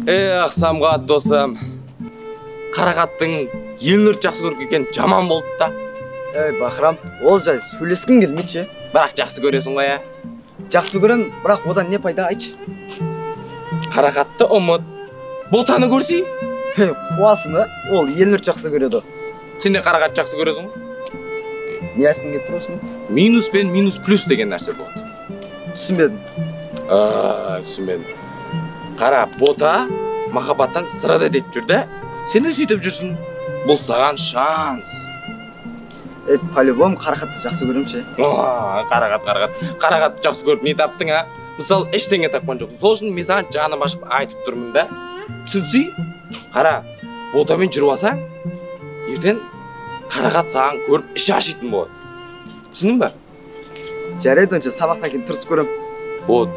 Самғат досым. Қарақаттың елнұр жақсы көріп кеткен жаман болды да. Бахрам, ол жай сөйлескің келмейді. Бірақ жақсы көресің ғой, Жақсы көрем, бірақ одан не пайда айтшы? Қарақатты ұмыт. Ботаны көрсей? Қуасың ба? Ол елнұр жақсы көреді. Сен де қарақат жақсы көресің ғой? Не айтқың келіп тұрасың? Минус пен минус плюс деген нәрсе болады. Түсінбедім. Түсінбедім. Қара, бота махаббаттан сырада деп жүрді. Сен де сөйтіп жүрсің. Бұл саған шанс. По-любому қарақатты жақсы көремше. Қарақатты жақсы көріп не таптың, Мысалы, ештеңе тапқан жоқсың. Сол үшін мен саған жаным ашып айтып тұрмын да. Түсінсей? Қара, ботамен жүріп алсаң, ертең қарақат саған көріп іші ашитын болады. Түсіндің ба? Жарайды, онша сабақтан кейін тырысып көрем.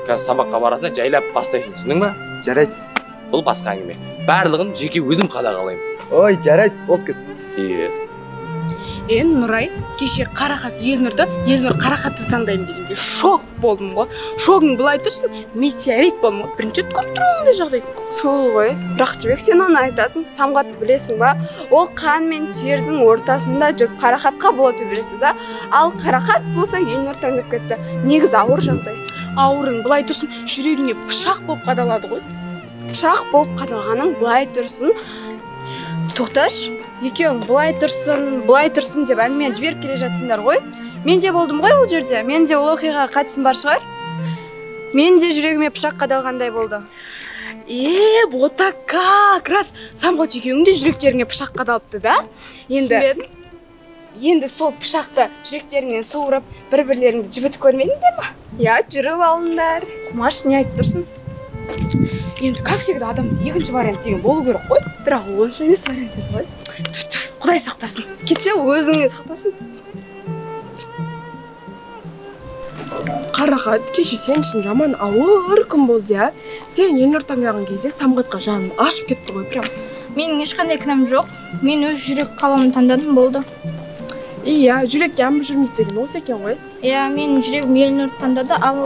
Қазір сабаққа барасың, жайлап бастайсың, түсіндің ба? Жарайды. Бұл басқа әңгіме. Барлығын жеке өзім қадағалаймын. Жарайды, болды кет. Нұрай, кеше қарақат Елнұрды, Елнұр қарақатты таңдаймын дегенде шок болдым ғой. Шогың былай тұрсын, метеорит болдым ғой. Бірінші рет көріп тұрмын ондай жағдайды. Сол ғой. Рақжыбек, сен оны айтасың, самғатты білесің ба? Ол қан мен тердің ортасында жүріп қарақатқа болады білесің ба? Ал қарақат болса Елнұр таңдап кетті. Негізі ауыр жағдай. Ауырың былай тұрсын, жүрегіңе пышақ болып қадалады ғой. Пышақ болып қадалғаның былай тұрсын. Тоқташ, екеуің былай тұрсын деп әңгіме жіберіп келе жатсыңдар ғой. Мен де болдым ғой ол жерде. Мен де ол оқиғаға қатысым бар шығар. Мен де жүрегіме пышақ қадалғандай болды. Бота как раз Самғат екеуің де жүректеріңе пышақ қадалыпты да? Енді сол пышақты жүректеріңнен суырып, бір-бірлеріңді жібітіп көрмедіңдер ма? Жүріп алыңдар. Құмаш, не айтып тұрсың? Енді как всегда адамның екінші вариант деген болу керек қой. Бірақ онша емес вариант еді ғой. Құдай сақтасын. Кетсе өзіңнен сақтасын. Қарақат, кеше сен үшін жаман ауыр күн болды, Сен Елнұр таңдаған кезде Самғатқа жаным ашып кетті ғой, прям. Менің ешқандай кінәм жоқ. Мен өз жүрек қалауымды таңдадым, болды. Жүрек ямбы жүрмейді деген осы екен ғой. Менің жүрегім Елнұр таңдады, ал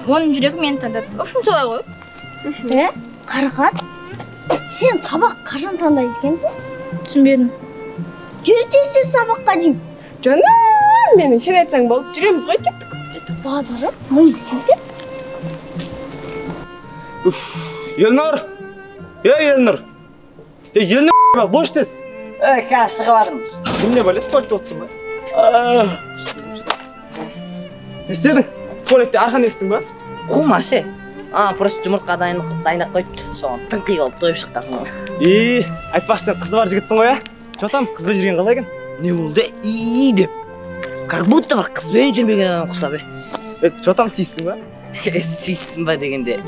оның жүрегі мені таңдады. В общем, солай ғой. Қарақат, сен сабақ қашан таңдайды екенсің? Түсінбедім. Жүртесіз сабаққа дейм. Жаным, менің сен айтсаң болып жүреміз ғой, кеттік. Базары, мұны сезген? Елнұр! Елнұр! Елнұр, бош тез! Қазір шығып адым. Кімне бөлет, туалетте отырсың ба? Не істедің? Туалетте арқан естің ба? Қумашы. Просто жұмыртқа дайындап қойыпты. Соған тыңқи қалып тойып шыққасын. Айтпақшы сен қызы бар жігітсің ғой, Жотам, қызбен жүрген қалай екен? Не болды? Деп. Как будто бір қызбен жүрмеген адам құсап. Жотам сүйістің ба? Сүйістің ба дегенде.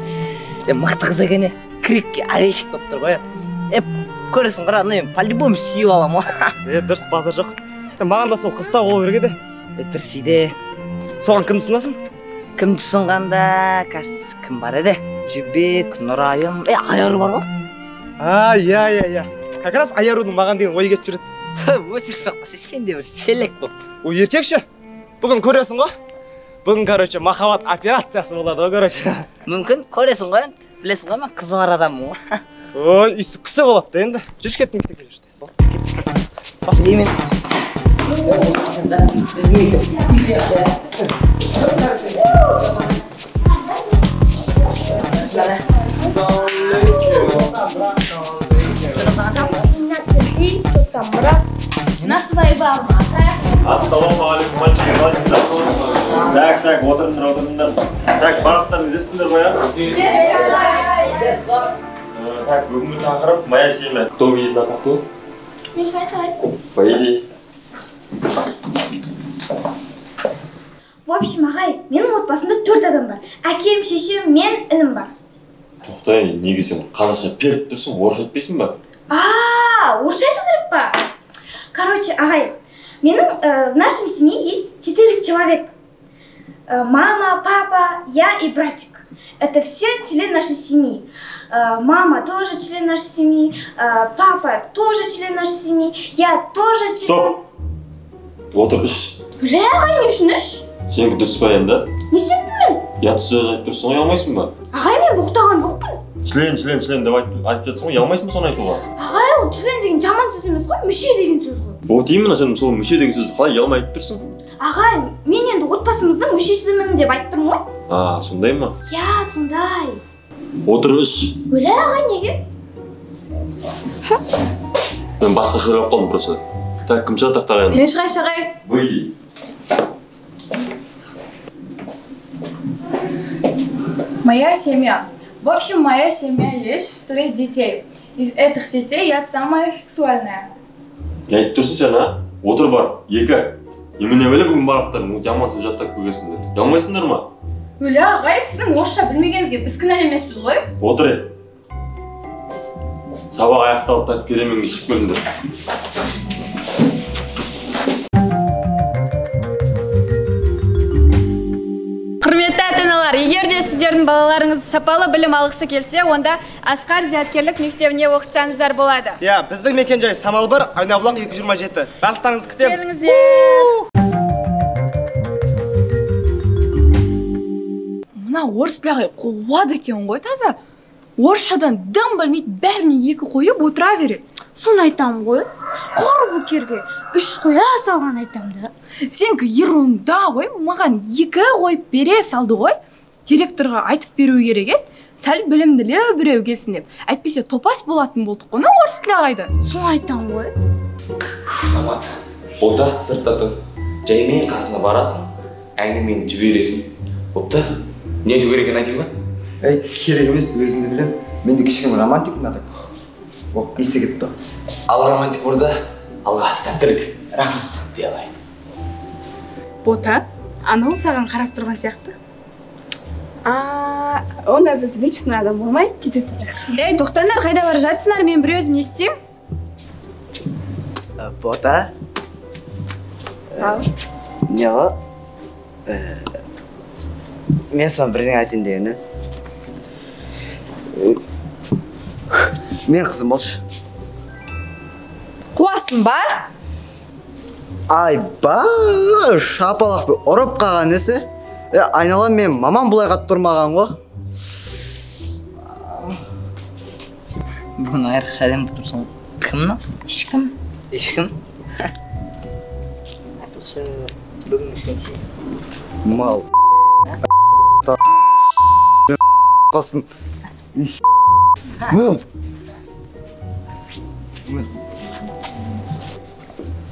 Мықты қыз екен, крикке орешек болып тұр ғой. Көресің қара, по-любому сүйіп алам ғой. Дұрыс, базар жоқ. Маған да сол қызта болу керек еді. Дұрыс еді. Соған кімді ұсынасың? Кімді ұсынғанда, кім бар еді? Жібек, Нұрайым, Айару бар ғой? Иә. Как раз Айарудың маған деген ой кетіп жүреді. Өтірік соқпашы, сен де бір селек бол. Еркекші, бүгін көресің ғой? Бүгін, махаббат операциясы болады ғой, Мүмкін көресің ғой, білесің ғой, мен қызы бар адаммын ғой. Үйсі кісі болады да енді. Жүріш кеттің мектепке жүрші. Бас деймін. Ассалаумағалейкум, мальчики. Так, отырыңдар. Так, барлықтарың іздесіңдер ғой, Так, бүгінгі тақырып моя семья. Кто видит на карту? Мен шай. По идее. В общем, ағай, менің отбасымда 4 адам бар. Әкем, шешем, мен, інім бар. Тоқтай, неге сен қазақша періп тұрсың, орысша айтпайсың ба? Орысша айту керек па? Короче, ағай, в нашем семье есть 4 человека. Мама, папа, я и братик. Это все члены нашей семьи. Мама тоже член нашей семьи, папа тоже член нашей семьи, я тоже член... Стоп! Отыр іш. Бля, ағай, не үшін іш? Сенікі дұрыс па енді? Не істеттім мен? Ұятсыз айтып тұрсың ғой, алмайсың ба? Ағай, мен боқтаған жоқпын. член деп айтып жатсың ғой, ұялмайсың ба соны айтуға? Ағай, ол член деген жаман сөз емес қой, мүше деген сөз ғой. Вот именно сен сол мүше деген сөзді қалай ұялмай айтып тұрсың? Ағай, мен енді отбасымыздың мүшесімін деп айтып тұрмын ғой. Сондай ма? Я, сондай. Отыр іш. Өлә ағай, неге? Мен басқа сөйлеп қалдым просто. Так, кім шыға тақтағайын? Мен шығайшы ағай. Выйди. Моя семья. В общем, моя семья есть 3 детей. Из этих детей я самая сексуальная. Не айтып тұрсың сен, Отыр бар, 2. Еміне өлі бүгін барақтар, жаман сөз жаттап көгесіңдер. Ұялмайсыңдар ма? Өлі ағай, сіздің орысша білмегеніңізге біз кінәлі емеспіз ғой? Отыр. Сабақ аяқталып так кеременге шығып келіңдер. Құрметті ата-аналар, егер де сіздердің балаларыңыз сапалы білім алғысы келсе, онда Асқар зияткерлік мектебіне оқытсаңыздар болады. Я, біздің мекен-жай Самалбыр, Айнабұлақ 227. Барлықтарыңызды күтеміз. Келіңіздер. Мына орыс ағай қуады екен ғой таза. Орысшадан дым білмейді, бәріне 2 қойып отыра береді. Соны айтам ғой. Қор бөкерге 3 қоя салған айтам да. Сенкі ерунда ғой, маған 2 қойып бере салды ғой. Директорға айтып беру керек еді. Сәл білімділеу біреу келсін деп. Әйтпесе топас болатын болдық қой, орыс ағайды. Соны айтам ғой. Самат, олда сыртта тұр. Жаймен қасына барасың, әңгімені жібересің. Бопты, не ету керек екенін айтайын ба? Керек емес, өзімді білем. Менде кішкене романтик ұнады. Есі кетті. Ал романтик мырза, алға сәттілік. Рахмет, дей алайын. Бота, анау саған қарап тұрған сияқты. Онда біз личный адам болмай, кетесіңдер. Тоқтаңдар, қайда бара жатсыңдар, мен бір өзім не істеймін? Бота? Ал. Не ғой? Мен саған бірден айтайын дегені. Мен қызым болшы. Қуасың ба? Айба, шапалақ бі ұрып қаған несі? Айналам мен мамам бұлай қатып тұрмаған ғой. Бүгін айрықша әдем тұрсың. Кім мына? Ешкім. Ешкім? Айрықша бүгін ешкенсі. Мал. Қалсын.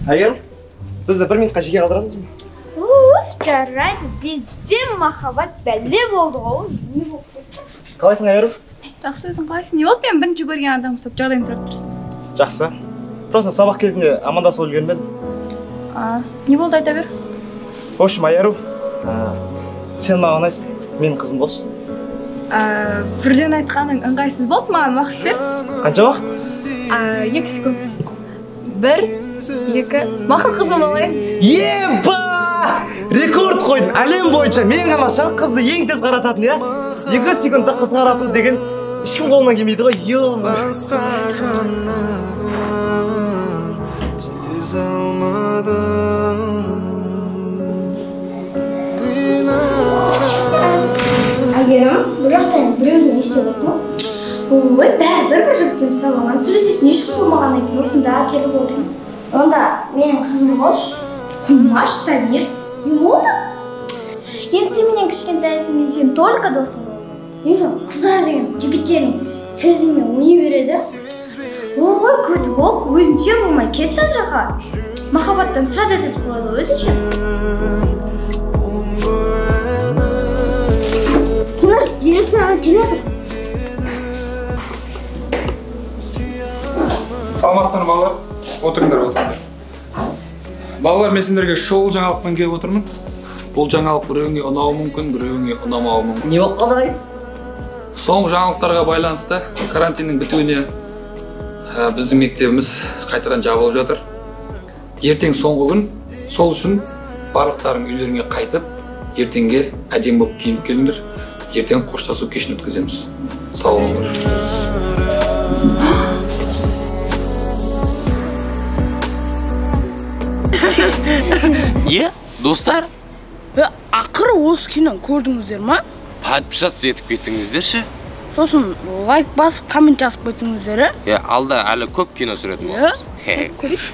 Әйгерім, бізді 1 минутқа жеке қалдырамыз ба? Жарайды, бізде махаббат бәле болды ғой. Не болды? Қалайсың, Әйгерім? Жақсы, өзің қалайсың? Не болды, мен бірінші көрген адам ұсап жағдайым сұрап тұрсың? Жақсы. Просто сабақ кезінде амандасып өлген бен. Не болды, айта бер? В общем, Әйгерім, сен маған ұнайсың, менің қызым болшы. Бірден айтқаның ыңғайсыз болды, маған уақыт бер. Қанша уақыт? 2 секунд. 1, 2, мақұл қызым болайын. Еба! Рекорд қойдың, әлем бойынша мен ғана шақ қызды ең тез қарататын, я? 2 секундта қыз қарату деген ешкім қолынан келмейді ғой, ё-ма. Әйгерім, бұл жақтан біреудің естіп отырсың? Ой, бәрібір бір жігіттен саламан сөйлесетін ешкім болмаған екен, осында келіп отырмын. Онда менің қызым болшы, құмаш, Тамир, не болды? Енді сен менен кішкентайсың, мен сен только досым болдым. Не жоқ, қыздар деген жігіттердің сөзімен өне береді. Ой, көті бол, өзінше болмай кет жан жаққа. Махаббаттан сұрат етіп қояды өзінше. Кинош, директорға келеді. Саламатсыздар балалар, отырыңдар. Балалар, мен сендерге шоу жаңалықпен келіп отырмын. Бұл жаңалық біреуіңе ұнауы мүмкін, біреуіңе ұнамауы мүмкін. Не болып қалды? Соңғы жаңалықтарға байланысты карантиннің бітуіне біздің мектебіміз қайтадан жабылып жатыр. Ертең соңғы күн, сол үшін барлықтарың үйлеріңе қайтып, ертеңге әдем болып киініп келіңдер. Ертең қоштасу кешін өткіземіз. Сау болыңдар. Достар? Ақыры осы киноны көрдіңіздер ма? Подписаться етіп кеттіңіздерші. сосын лайк басып коммент жазып қойсаңыздар. Алда әлі көп кино түсіретін боламыз. Көрейікші.